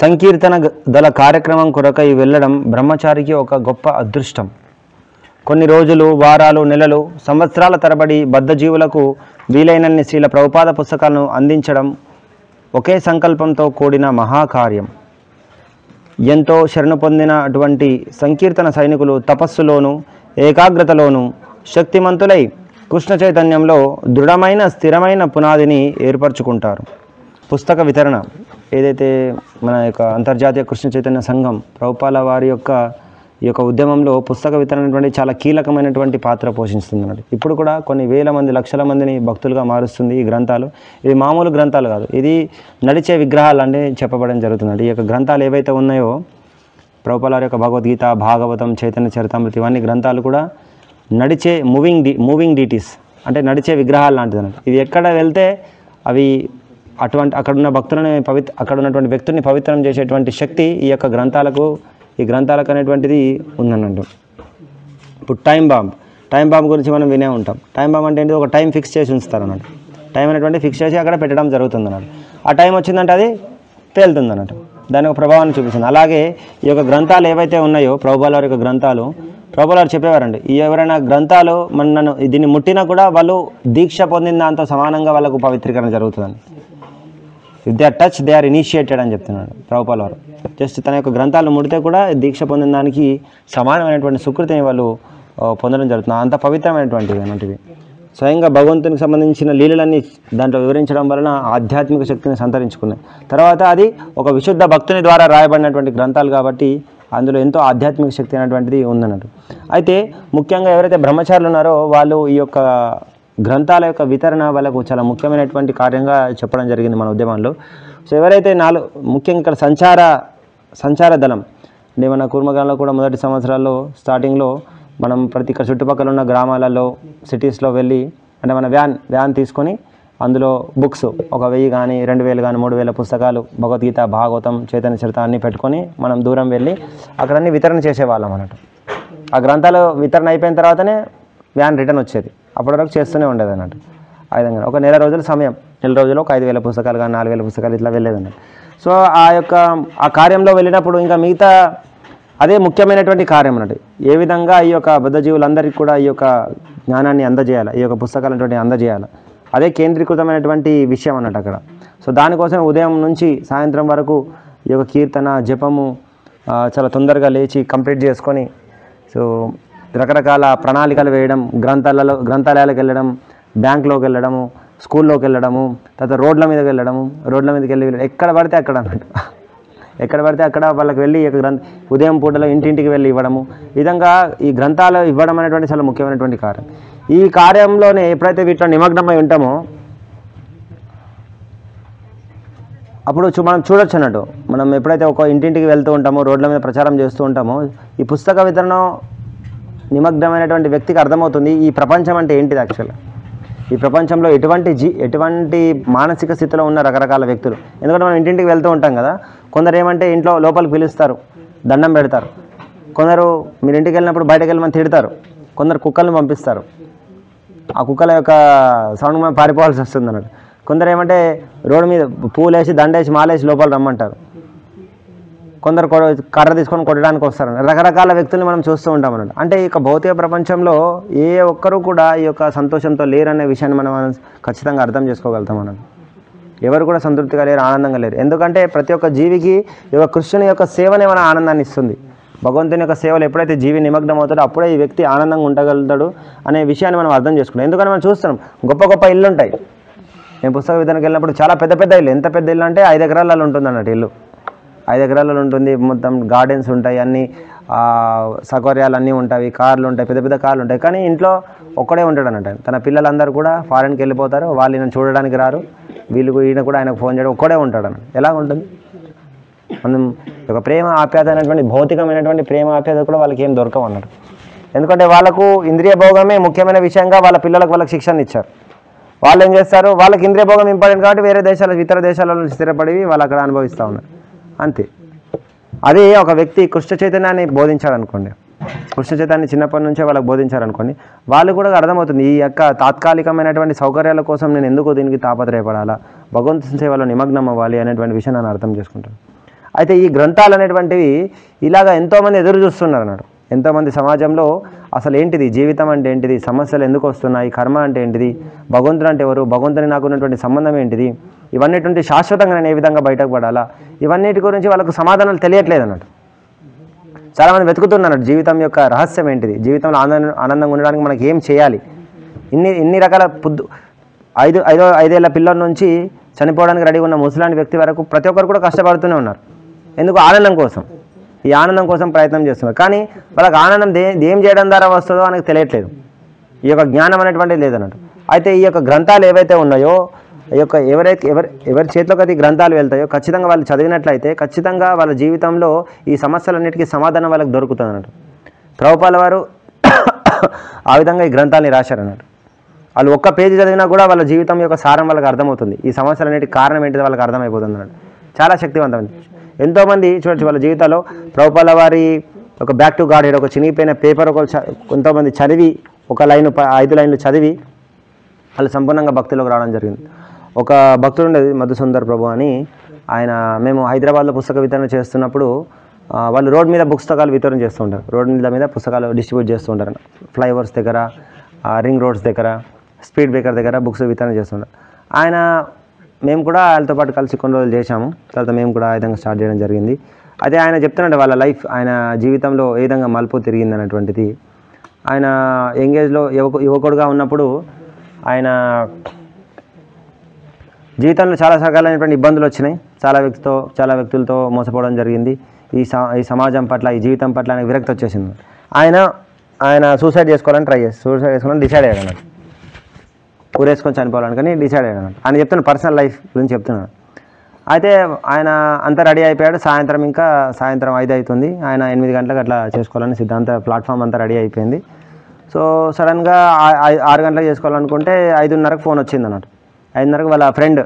సంకీర్తన దళ కార్యక్రమం కొరకై వెళ్ళడం బ్రహ్మచారికి ఒక గొప్ప అదృష్టం. కొన్ని రోజులు, వారాలు, నెలలు, సంవత్సరాల తరబడి బద్ధజీవులకు వీలైనన్ని శ్రీల ప్రభుపాద పుస్తకాలను అందించడం ఒకే సంకల్పంతో కూడిన మహాకార్యం. ఎంతో శరణు పొందినటువంటి సంకీర్తన సైనికులు తపస్సులోను ఏకాగ్రతలోను శక్తిమంతులై కృష్ణ చైతన్యంలో దృఢమైన స్థిరమైన పునాదిని ఏర్పరచుకుంటారు. పుస్తక వితరణ ఏదైతే మన యొక్క అంతర్జాతీయ కృష్ణ చైతన్య సంఘం ప్రభుపాల వారి ఈ యొక్క ఉద్యమంలో పుస్తక వితరణ అనేటువంటి చాలా కీలకమైనటువంటి పాత్ర పోషిస్తుంది అన్నట్టు. ఇప్పుడు కూడా కొన్ని వేల మంది, లక్షల మందిని భక్తులుగా మారుస్తుంది ఈ గ్రంథాలు. ఇవి మామూలు గ్రంథాలు కాదు, ఇది నడిచే విగ్రహాలు అంటే చెప్పబడడం జరుగుతుంది. ఈ యొక్క గ్రంథాలు ఏవైతే ఉన్నాయో ప్రభుపాల వారి యొక్క భగవద్గీత, భాగవతం, చైతన్య చరితామృతి ఇవన్నీ గ్రంథాలు కూడా నడిచే మూవింగ్ డీటీస్ అంటే నడిచే విగ్రహాలు లాంటిది అన్నట్టు. ఇవి ఎక్కడ వెళ్తే అవి అక్కడున్న భక్తులని అక్కడ ఉన్నటువంటి వ్యక్తుల్ని పవిత్రం చేసేటువంటి శక్తి ఈ యొక్క గ్రంథాలకు అనేటువంటిది ఉందన్నట్టు. ఇప్పుడు టైం బాంబ్ గురించి మనం వినే ఉంటాం. టైం బాంబ్ అంటే ఏంటి? ఒక టైం ఫిక్స్ చేసి ఉంచుతారు అన్నట్టు. టైం అనేటువంటి ఫిక్స్ చేసి అక్కడ పెట్టడం జరుగుతుంది అన్నట్టు. ఆ టైం వచ్చిందంటే అది పేలుతుంది అన్నట్టు, దాని ఒక ప్రభావాన్ని చూపిస్తుంది. అలాగే ఈ యొక్క గ్రంథాలు ఏవైతే ఉన్నాయో ప్రభుపాల వారి యొక్క గ్రంథాలు, ప్రభుపాల వారు చెప్పేవారండి, ఎవరైనా గ్రంథాలు నన్ను దీన్ని ముట్టినా కూడా వాళ్ళు దీక్ష పొందిన దాంతో సమానంగా వాళ్ళకు పవిత్రీకరణ జరుగుతుందని. If they are touch they are initiated అని చెప్తున్నాడు ప్రభుపాల వారు. జస్ట్ తన యొక్క గ్రంథాలను ముడితే కూడా దీక్ష పొందిన దానికి సమానమైనటువంటి సుకృతిని వాళ్ళు పొందడం జరుగుతుంది. అంత పవిత్రమైనటువంటివి అన్నటివి. స్వయంగా భగవంతునికి సంబంధించిన లీలలన్నీ దాంట్లో వివరించడం వలన ఆధ్యాత్మిక శక్తిని సంతరించుకున్నాయి. తర్వాత అది ఒక విశుద్ధ భక్తుని ద్వారా రాయబడినటువంటి గ్రంథాలు కాబట్టి అందులో ఎంతో ఆధ్యాత్మిక శక్తి అనేటువంటిది ఉందన్నట్టు. అయితే ముఖ్యంగా ఎవరైతే బ్రహ్మచారులు ఉన్నారో వాళ్ళు ఈ యొక్క గ్రంథాల యొక్క వితరణ వాళ్ళకు చాలా ముఖ్యమైనటువంటి కార్యంగా చెప్పడం జరిగింది మన ఉద్యమంలో. సో ఎవరైతే ముఖ్యంగా ఇక్కడ సంచార దళం అంటే మన కూర్మగాంలో కూడా మొదటి సంవత్సరాల్లో స్టార్టింగ్లో మనం ఇక్కడ చుట్టుపక్కల ఉన్న గ్రామాలలో, సిటీస్లో వెళ్ళి అంటే మన వ్యాన్ తీసుకొని అందులో బుక్స్ ఒక 1000 కానీ 2000 కానీ 3000 పుస్తకాలు భగవద్గీత, భాగవతం, చైతన్య చరిత అన్నీ పెట్టుకొని మనం దూరం వెళ్ళి అక్కడ అన్నీ వితరణ చేసేవాళ్ళం అన్నట్టు. ఆ గ్రంథాలు వితరణ అయిపోయిన తర్వాతనే వ్యాన్ రిటర్న్ వచ్చేది. అప్పటి వరకు చేస్తూనే ఉండేది అన్నట్టు. ఆ విధంగా ఒక నెల రోజుల సమయం, నెల రోజుల్లో ఒక 5000 పుస్తకాలు కానీ 4000 పుస్తకాలు ఇట్లా వెళ్ళేదన్నట్టు. సో ఆ కార్యంలో వెళ్ళినప్పుడు ఇంకా మిగతా అదే ముఖ్యమైనటువంటి కార్యం అన్నట్టు. ఏ విధంగా ఈ యొక్క బద్ధజీవులందరికీ కూడా ఈ యొక్క జ్ఞానాన్ని అందజేయాలి, ఈ యొక్క పుస్తకాలు అందజేయాలి, అదే కేంద్రీకృతమైనటువంటి విషయం అన్నట్టు అక్కడ. సో దానికోసం ఉదయం నుంచి సాయంత్రం వరకు ఈ యొక్క కీర్తన, జపము చాలా తొందరగా లేచి కంప్లీట్ చేసుకొని సో రకరకాల ప్రణాళికలు వేయడం, గ్రంథాలయాలకు వెళ్ళడం, బ్యాంక్లోకి వెళ్ళడము, స్కూల్లోకి వెళ్ళడము, తర్వాత రోడ్ల మీదకి వెళ్ళి ఎక్కడ పడితే అక్కడ అన్నట్టు, ఎక్కడ పడితే అక్కడ వాళ్ళకి వెళ్ళి ఉదయం పూటలో ఇంటింటికి వెళ్ళి ఇవ్వడము. ఈ విధంగా ఈ గ్రంథాలు ఇవ్వడం అనేటువంటి చాలా ముఖ్యమైనటువంటి కార్యం. ఈ కార్యంలోనే ఎప్పుడైతే వీటిలో నిమగ్నమై ఉంటామో అప్పుడు మనం చూడొచ్చు అన్నట్టు. మనం ఎప్పుడైతే ఒక ఇంటింటికి వెళ్తూ ఉంటామో, రోడ్ల మీద ప్రచారం చేస్తూ ఉంటామో, ఈ పుస్తక వితరణ నిమగ్నమైనటువంటి వ్యక్తికి అర్థమవుతుంది ఈ ప్రపంచం అంటే ఏంటిది. యాక్చువల్గా ఈ ప్రపంచంలో ఎటువంటి మానసిక స్థితిలో ఉన్న రకరకాల వ్యక్తులు. ఎందుకంటే మనం ఇంటింటికి వెళ్తూ ఉంటాం కదా, కొందరు ఏమంటే ఇంట్లో లోపలికి పిలుస్తారు, దండం పెడతారు. కొందరు మీరు ఇంటికి వెళ్ళినప్పుడు బయటకు వెళ్ళమని తిడతారు. కొందరు కుక్కల్ని పంపిస్తారు, ఆ కుక్కల యొక్క సౌండ్ మనం పారిపోవాల్సి వస్తుంది అన్నట్టు. కొందరు ఏమంటే రోడ్డు మీద పూలేసి, దండేసి, మాలేసి లోపల రమ్మంటారు. కొందరు కర్ర తీసుకొని కొట్టడానికి వస్తారు. రకరకాల వ్యక్తుల్ని మనం చూస్తూ ఉంటాం అన్నట్టు. అంటే ఈ యొక్క భౌతిక ప్రపంచంలో ఏ ఒక్కరూ కూడా ఈ యొక్క సంతోషంతో లేరనే విషయాన్ని మనం ఖచ్చితంగా అర్థం చేసుకోగలుగుతాం అన్నట్టు. ఎవరు కూడా సంతృప్తిగా లేరు, ఆనందంగా లేరు. ఎందుకంటే ప్రతి ఒక్క జీవికి ఈ యొక్క కృష్ణుని యొక్క సేవనే మన ఆనందాన్ని ఇస్తుంది. భగవంతుని యొక్క సేవలు ఎప్పుడైతే జీవి నిమగ్నం అవుతాడో అప్పుడే ఈ వ్యక్తి ఆనందంగా ఉండగలుగుతాడు అనే విషయాన్ని మనం అర్థం చేసుకున్నాం. ఎందుకంటే మనం చూస్తున్నాం గొప్ప ఇల్లు ఉంటాయి. నేను పుస్తక వితరణకి వెళ్ళినప్పుడు చాలా పెద్ద ఇల్లు, ఎంత పెద్ద ఇల్లు అంటే 5 ఎకరాలలో ఉంటుంది అన్నట్టు. ఇల్లు 5 ఎకరాలలో ఉంటుంది, మొత్తం గార్డెన్స్ ఉంటాయి, అన్ని సౌకర్యాలు అన్నీ ఉంటాయి, కార్లు ఉంటాయి, పెద్ద కార్లు ఉంటాయి. కానీ ఇంట్లో ఒక్కడే ఉంటాడు అన్నట్టు. తన పిల్లలందరూ కూడా ఫారెన్కి వెళ్ళిపోతారు, వాళ్ళు ఈయన చూడడానికి రారు, ఈయన కూడా ఆయనకు ఫోన్ చేయడం, ఒక్కడే ఉంటాడు అన్నట్టు. ఎలా ఉంటుంది? మనం ఒక ప్రేమ ఆప్యాయత అనేటువంటి భౌతికమైనటువంటి ప్రేమ ఆప్యాయత కూడా వాళ్ళకి ఏం దొరకవు అన్నారు. ఎందుకంటే వాళ్ళకు ఇంద్రియ భోగమే ముఖ్యమైన విషయంగా వాళ్ళకి శిక్షణ ఇచ్చారు. వాళ్ళు ఏం చేస్తారు, వాళ్ళకి ఇంద్రియ భోగం ఇంపార్టెంట్ కాబట్టి వేరే ఇతర దేశాలలో స్థిరపడి వాళ్ళు అక్కడ అనుభవిస్తూ ఉన్నారు అంతే. అదే ఒక వ్యక్తి కృష్ణ చైతన్యాన్ని బోధించాడు అనుకోండి, కృష్ణ చైతన్యాన్ని చిన్నప్పటి నుంచే వాళ్ళకి బోధించారనుకోండి, వాళ్ళు కూడా అర్థమవుతుంది ఈ యొక్క తాత్కాలికమైనటువంటి సౌకర్యాల కోసం నేను ఎందుకు దీనికి తాపత్రయపడాలా, భగవంతుని సేవలో నిమగ్నం అవ్వాలి అనేటువంటి విషయం నేను అర్థం చేసుకుంటాను. అయితే ఈ గ్రంథాలు అనేటువంటివి ఇలాగ ఎంతోమంది ఎదురు చూస్తున్నారు అన్నాడు. ఎంతోమంది సమాజంలో అసలు ఏంటిది జీవితం అంటే ఏంటిది, సమస్యలు ఎందుకు వస్తున్నాయి, కర్మ అంటే ఏంటిది, భగవంతుడు అంటే ఎవరు, భగవంతుని నాకు ఉన్నటువంటి సంబంధం ఏంటిది, ఇవన్నిటి శాశ్వతంగా నేను ఏ విధంగా బయటకు పడాలా, ఇవన్నిటి గురించి వాళ్ళకు సమాధానాలు తెలియట్లేదు అన్నట్టు. చాలామంది వెతుకుతున్నారు జీవితం యొక్క రహస్యం ఏంటిది, జీవితంలో ఆనందంగా ఉండడానికి మనకి ఏం చేయాలి. ఇన్ని రకాల ఐదేళ్ల పిల్లల నుంచి చనిపోవడానికి రెడీగా ఉన్న ముసలాంటి వ్యక్తి వరకు ప్రతి ఒక్కరు కూడా కష్టపడుతూనే ఉన్నారు. ఎందుకు? ఆనందం కోసం. ఈ ఆనందం కోసం ప్రయత్నం చేస్తున్నారు. కానీ వాళ్ళకి ఆనందం ఏం చేయడం ద్వారా వస్తుందో మనకు తెలియట్లేదు. ఈ యొక్క జ్ఞానం అనేటువంటిది లేదన్నట్టు. అయితే ఈ యొక్క గ్రంథాలు ఏవైతే ఉన్నాయో, ఈ యొక్క ఎవరి చేతిలోకి అయితే గ్రంథాలు వెళ్తాయో ఖచ్చితంగా వాళ్ళు చదివినట్లయితే ఖచ్చితంగా వాళ్ళ జీవితంలో ఈ సమస్యలన్నిటికీ సమాధానం వాళ్ళకి దొరుకుతుంది అన్నట్టు. ప్రభుపాల వారు ఆ విధంగా ఈ గ్రంథాలని రాశారన్నట్టు. వాళ్ళు ఒక్క పేజీ చదివినా కూడా వాళ్ళ జీవితం యొక్క సారం వాళ్ళకి అర్థమవుతుంది. ఈ సమస్యలన్నిటికీ కారణం ఏంటిది వాళ్ళకి అర్థమైపోతుంది అన్నట్టు. చాలా శక్తివంతమైంది. ఎంతోమంది చూడొచ్చు వాళ్ళ జీవితాల్లో ప్రభుపాల వారి ఒక బ్యాక్ టు గాడ్ హెడ్, ఒక చినిగిపోయిన పేపర్ కొంతమంది చదివి 5 లైన్లు చదివి వాళ్ళు సంపూర్ణంగా భక్తిలోకి రావడం జరిగింది. ఒక భక్తుడు ఉండేది మధుసుందర్ ప్రభు అని. ఆయన మేము హైదరాబాద్లో పుస్తక వితరణ చేస్తున్నప్పుడు వాళ్ళు రోడ్ మీద పుస్తకాలు వితరణ చేస్తూ ఉంటారు. రోడ్ మీద పుస్తకాలు డిస్ట్రిబ్యూట్ చేస్తూ ఉంటారు. ఫ్లైఓవర్స్ దగ్గర, రింగ్ రోడ్స్ దగ్గర, స్పీడ్ బ్రేకర్ దగ్గర బుక్స్ వితరణ చేస్తుంటారు. మేము కూడా ఆయనతో పాటు కలిసి కొన్ని రోజులు చేశాము. తర్వాత మేము కూడా ఆ విధంగా స్టార్ట్ చేయడం జరిగింది. అదే ఆయన చెప్తున్నాడు వాళ్ళ లైఫ్, ఆయన జీవితంలో ఏ విధంగా మలుపు తిరిగింది అనేటువంటిది. ఆయన యంగేజ్లో యువకుడుగా ఉన్నప్పుడు ఆయన జీవితంలో చాలా రకాలైనటువంటి ఇబ్బందులు వచ్చినాయి. చాలా వ్యక్తులతో మోసపోవడం జరిగింది. ఈ సమాజం పట్ల, ఈ జీవితం పట్ల ఆయనకు విరక్తి వచ్చేసింది. ఆయన సూసైడ్ చేసుకోవాలని డిసైడ్ అయ్యాడు అన్నట్టు. ఊరేసుకొని చనిపోవాలని కానీ డిసైడ్ అయ్యాడు అన్నట్టు. ఆయన చెప్తున్నాను పర్సనల్ లైఫ్ గురించి చెప్తున్నాను. అయితే ఆయన అంతా రెడీ అయిపోయాడు. సాయంత్రం 5 అవుతుంది. ఆయన 8 గంటలకు అట్లా చేసుకోవాలని సిద్ధాంత ప్లాట్ఫామ్ అంతా రెడీ అయిపోయింది. సో సడన్గా 6 గంటలకు చేసుకోవాలనుకుంటే 5:30కు ఫోన్ వచ్చింది అన్నట్టు. 5:30కు వాళ్ళ ఫ్రెండ్,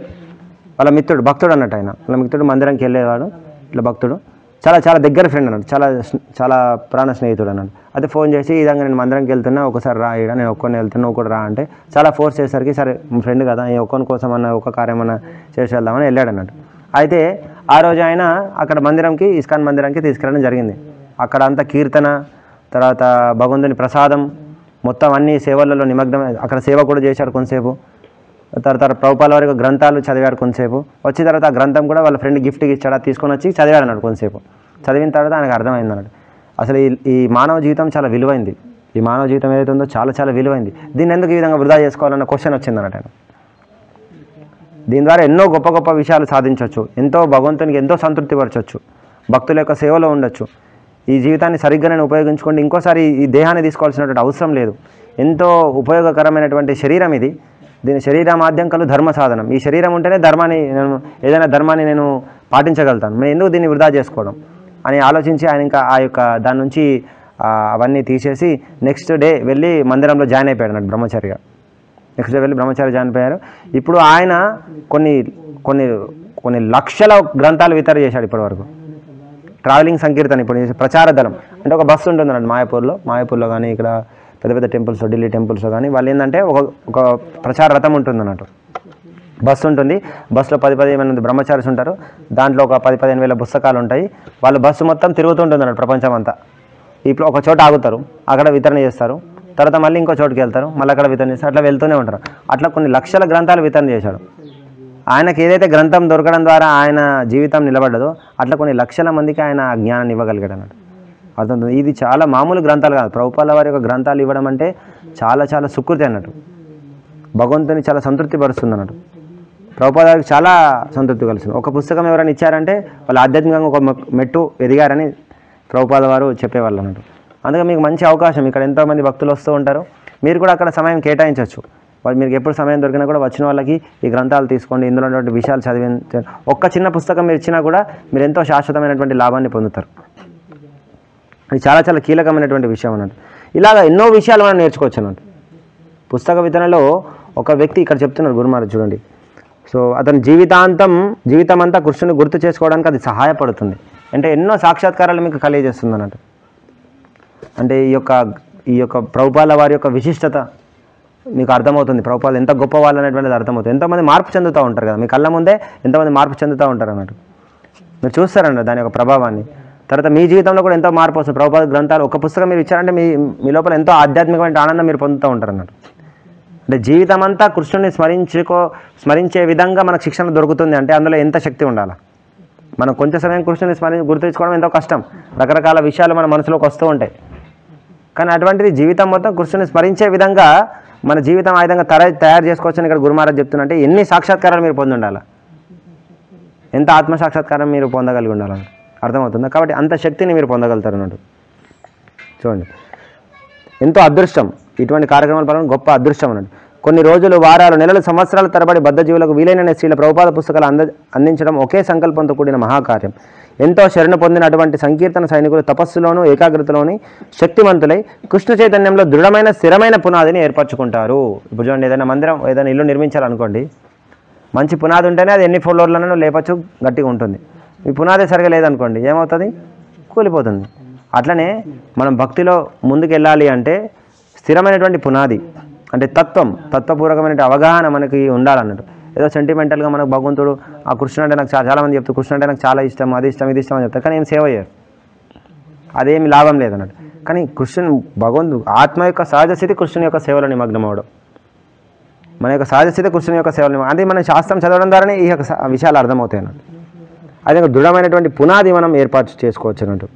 వాళ్ళ మిత్రుడు, భక్తుడు అన్నట్టు. వాళ్ళ మిత్రుడు మందిరానికి వెళ్ళేవాడు. ఇట్లా భక్తుడు చాలా దగ్గర ఫ్రెండ్ అన్నట్టు, చాలా ప్రాణ స్నేహితుడు అన్నట్టు. అయితే ఫోన్ చేసి ఈ విధంగా నేను మందిరానికి వెళ్తున్నా, ఒకసారి రా, ఇక్కడ నేను ఒక్కడిని వెళ్తున్నా, ఒకటి రా అంటే చాలా ఫోర్స్ చేసేసరికి సరే ఫ్రెండ్ కదా, ఒక్కని కోసం ఒక్క కార్యమన్నా చేసి వెళ్దామని వెళ్ళాడు అన్నట్టు. అయితే ఆ రోజు ఆయన అక్కడ ఇస్కాన్ మందిరానికి తీసుకెళ్ళడం జరిగింది. అక్కడ అంతా కీర్తన, తర్వాత భగవంతుని ప్రసాదం, మొత్తం అన్ని సేవలలో నిమగ్నమై అక్కడ సేవ కూడా చేశాడు కొంతసేపు. తర్వాత ప్రభుపాల వారి గ్రంథాలు చదివాడు కొంతసేపు. వచ్చిన తర్వాత ఆ గ్రంథం కూడా వాళ్ళ ఫ్రెండ్ గిఫ్ట్కి ఇచ్చాడు, తీసుకొని వచ్చి చదివాడు అన్నాడు కొంతసేపు. చదివిన తర్వాత ఆయనకు అర్థమైంది అన్నాడు, అసలు ఈ మానవ జీవితం చాలా విలువైంది. ఈ మానవ జీవితం ఏదైతే ఉందో చాలా విలువైంది. దీన్ని ఎందుకు ఈ విధంగా వృధా చేసుకోవాలన్న క్వశ్చన్ వచ్చింది అన్నట్టు ఆయన. దీని ద్వారా ఎన్నో గొప్ప విషయాలు సాధించవచ్చు, ఎంతో భగవంతునికి ఎంతో సంతృప్తి పరచవచ్చు, భక్తుల యొక్క సేవలో ఉండొచ్చు. ఈ జీవితాన్ని సరిగ్గా నేను ఉపయోగించుకోండి, ఇంకోసారి ఈ దేహాన్ని తీసుకోవాల్సినటువంటి అవసరం లేదు. ఎంతో ఉపయోగకరమైనటువంటి శరీరం ఇది. దీని శరీరమాద్యం కలు ధర్మ సాధనం. ఈ శరీరం ఉంటేనే ఏదైనా ధర్మాన్ని నేను పాటించగలుగుతాను. నేను ఎందుకు దీన్ని వృధా చేసుకోవడం అని ఆలోచించి ఆయన ఇంకా దాని నుంచి అవన్నీ తీసేసి నెక్స్ట్ డే వెళ్ళి మందిరంలో జాయిన్ అయిపోయాడు అన్నట్టు బ్రహ్మచారిగా. నెక్స్ట్ డే వెళ్ళి బ్రహ్మచారి జాయిన్ అయిపోయారు. ఇప్పుడు ఆయన కొన్ని లక్షల గ్రంథాలు వితరణ చేశాడు ఇప్పటివరకు. ట్రావెలింగ్ సంకీర్తన ఇప్పుడు ప్రచార దళం అంటే ఒక బస్సు ఉంటుంది అన్నట్టు మాయాపూర్లో కానీ ఇక్కడ పెద్ద టెంపుల్స్లో, ఢిల్లీ టెంపుల్స్లో కానీ వాళ్ళు ఏంటంటే ఒక ప్రచార రథం ఉంటుంది అన్నట్టు. బస్సు ఉంటుంది. బస్సులో 10-15 మంది బ్రహ్మచారులు ఉంటారు. దాంట్లో ఒక 10-15 వేల పుస్తకాలు ఉంటాయి. వాళ్ళు బస్సు మొత్తం తిరుగుతుంటుంది అన్నట్టు ప్రపంచం అంతా. ఇప్పుడు ఒక చోట ఆగుతారు, అక్కడ వితరణ చేస్తారు, తర్వాత మళ్ళీ ఇంకో చోటుకి వెళ్తారు, మళ్ళీ అక్కడ వితరణ చేస్తారు, అట్లా వెళ్తూనే ఉంటారు. అట్లా కొన్ని లక్షల గ్రంథాలు వితరణ చేశాడు. ఆయనకి ఏదైతే గ్రంథం దొరకడం ద్వారా ఆయన జీవితం నిలబడ్డదో అట్లా కొన్ని లక్షల మందికి ఆయన జ్ఞానాన్ని ఇవ్వగలిగాడు అన్నట్టు. అర్థమవుతుంది. ఇది చాలా మామూలు గ్రంథాలు కాదు. ప్రభుపాల వారి యొక్క గ్రంథాలు ఇవ్వడం అంటే చాలా సుకృతి అన్నట్టు. భగవంతుని చాలా సంతృప్తి పరుస్తుంది అన్నట్టు. ప్రభుపాల వారికి చాలా సంతృప్తి కలిసింది. ఒక పుస్తకం ఎవరైనా ఇచ్చారంటే వాళ్ళు ఆధ్యాత్మికంగా ఒక మెట్టు ఎదిగారని ప్రభుపాల వారు చెప్పేవాళ్ళు అన్నట్టు. అందుకే మీకు మంచి అవకాశం, ఇక్కడ ఎంతోమంది భక్తులు వస్తూ ఉంటారు, మీరు కూడా అక్కడ సమయం కేటాయించవచ్చు. మీకు ఎప్పుడు సమయం దొరికినా కూడా వచ్చిన వాళ్ళకి ఈ గ్రంథాలు తీసుకోండి, ఇందులో ఉన్నటువంటి విషయాలు చదివి ఒక్క చిన్న పుస్తకం మీరు ఇచ్చినా కూడా మీరు ఎంతో శాశ్వతమైనటువంటి లాభాన్ని పొందుతారు. ఇది చాలా కీలకమైనటువంటి విషయం అన్నట్టు. ఇలాగ ఎన్నో విషయాలు మనం నేర్చుకోవచ్చు అన్నట్టు. పుస్తక వితరణలో ఒక వ్యక్తి ఇక్కడ చెప్తున్నారు గురుమారు చూడండి. సో అతని జీవితం అంతా కృష్ణుని గుర్తు చేసుకోవడానికి అది సహాయపడుతుంది. అంటే ఎన్నో సాక్షాత్కారాలు మీకు కలిగజేస్తుంది అన్నట్టు. అంటే ఈ యొక్క ప్రభుపాల వారి యొక్క విశిష్టత మీకు అర్థమవుతుంది. ప్రభుపాలు ఎంత గొప్ప వాళ్ళు అనేటువంటిది అర్థమవుతుంది. ఎంతోమంది మార్పు చెందుతూ ఉంటారు కదా, మీ కళ్ళ ముందే ఎంతోమంది మార్పు చెందుతూ ఉంటారు అన్నట్టు. మీరు చూస్తారండి దాని యొక్క ప్రభావాన్ని. తర్వాత మీ జీవితంలో కూడా ఎంతో మార్పు వస్తుంది. ప్రభుపాద గ్రంథాలు ఒక పుస్తకం మీరు ఇచ్చారంటే మీ లోపల ఎంతో ఆధ్యాత్మికమైన ఆనందం మీరు పొందుతూ ఉంటారు అన్నట్టు. అంటే జీవితం అంతా కృష్ణుని స్మరించే విధంగా మనకు శిక్షణ దొరుకుతుంది అంటే అందులో ఎంత శక్తి ఉండాలి. మనం కొంచెం సమయం కృష్ణుని గుర్తుంచుకోవడం ఎంతో కష్టం. రకరకాల విషయాలు మన మనసులోకి వస్తూ ఉంటాయి. కానీ అటువంటిది జీవితం మొత్తం కృష్ణుని స్మరించే విధంగా మన జీవితం ఆ విధంగా తయారు చేసుకోవచ్చని ఇక్కడ గురు మహారాజ్ చెప్తున్నట్టే ఎన్ని సాక్షాత్కారాలు మీరు పొంది ఉండాలి, ఎంత ఆత్మ సాక్షాత్కారం మీరు పొందగలిగి ఉండాలని అర్థమవుతుందా. కాబట్టి అంత శక్తిని మీరు పొందగలుగుతారు అన్నట్టు. చూడండి, ఎంతో అదృష్టం ఇటువంటి కార్యక్రమాల పరంగా గొప్ప అదృష్టం అన్నట్టు. కొన్ని రోజులు, వారాలు, నెలలు, సంవత్సరాల తరబడి బద్ధజీవులకు వీలైన శ్రీల ప్రభుపాద పుస్తకాలు అందించడం ఒకే సంకల్పంతో కూడిన మహాకార్యం. ఎంతో శరణు పొందిన అటువంటి సంకీర్తన సైనికులు తపస్సులోను ఏకాగ్రతలోని శక్తివంతులై కృష్ణ చైతన్యంలో దృఢమైన స్థిరమైన పునాదిని ఏర్పరచుకుంటారు. ఇప్పుడు చూడండి, ఏదైనా మందిరం ఏదైనా ఇల్లు నిర్మించాలనుకోండి, మంచి పునాది ఉంటేనే అది ఎన్ని ఫ్లోర్లను లేపచ్చు, గట్టిగా ఉంటుంది. ఈ పునాది సరిగా లేదనుకోండి ఏమవుతుంది, కూలిపోతుంది. అట్లనే మనం భక్తిలో ముందుకు వెళ్ళాలి అంటే స్థిరమైనటువంటి పునాది అంటే తత్వపూర్వకమైన అవగాహన మనకి ఉండాలన్నట్టు. ఏదో సెంటిమెంటల్గా మనకు భగవంతుడు ఆ కృష్ణుడు అంటే నాకు చాలామంది చెప్తారు, కృష్ణుడు అంటే నాకు చాలా ఇష్టం, అది ఇష్టం, ఇది ఇష్టం అని చెప్తారు, కానీ ఏం సేవ చేయరు, అదేమి లాభం లేదన్నట్టు. కానీ భగవంతుడు ఆత్మ యొక్క సహజ స్థితి కృష్ణుని యొక్క సేవలో నిమగ్నం అవడం, మన యొక్క సహజ స్థితి కృష్ణుని యొక్క సేవలు, అది మన శాస్త్రం చదవడం ద్వారానే ఈ యొక్క విషయాలు అర్థమవుతాయి అన్నట్టు. అదే దృఢమైనటువంటి పునాది మనం ఏర్పాటు చేసుకోవచ్చు అన్నట్టు.